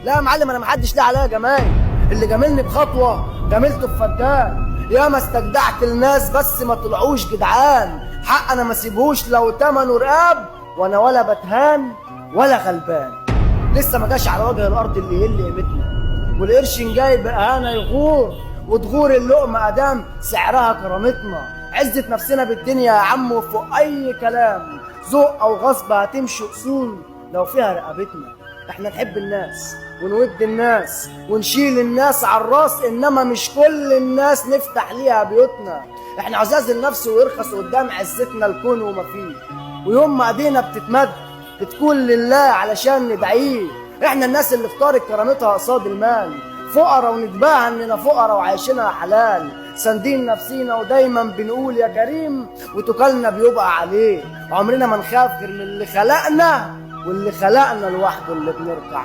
لا يا معلم، انا محدش ليه عليا جمايل. اللي جاملني بخطوه جاملته بفدان. يا ما استجدعت الناس بس ما طلعوش جدعان. حق انا ما سيبهوش لو تمنه رقاب، وانا ولا بتهان ولا غلبان. لسه ما جاش على وجه الارض اللي يقل قيمتنا، والقرش جاي باهانه يغور، وتغور اللقمه ادام سعرها كرامتنا. عزة نفسنا بالدنيا يا عم وفوق اي كلام، ذوق او غصب هتمشي اصول لو فيها رقبتنا. احنا نحب الناس ونود الناس ونشيل الناس على الراس، انما مش كل الناس نفتح ليها بيوتنا. احنا عزاز النفس ويرخص قدام عزتنا الكون وما فيه، ويوم ما ايدينا بتتمد بتكون لله علشان ندعيه. احنا الناس اللي اختارت كرامتها قصاد المال، فقراء ونتباهى اننا فقراء وعايشينها حلال. ساندين نفسينا ودايما بنقول يا كريم، وتكلنا بيبقى عليه. عمرنا ما نخاف غير من اللي خلقنا، واللي خلقنا لوحده اللي بنركع.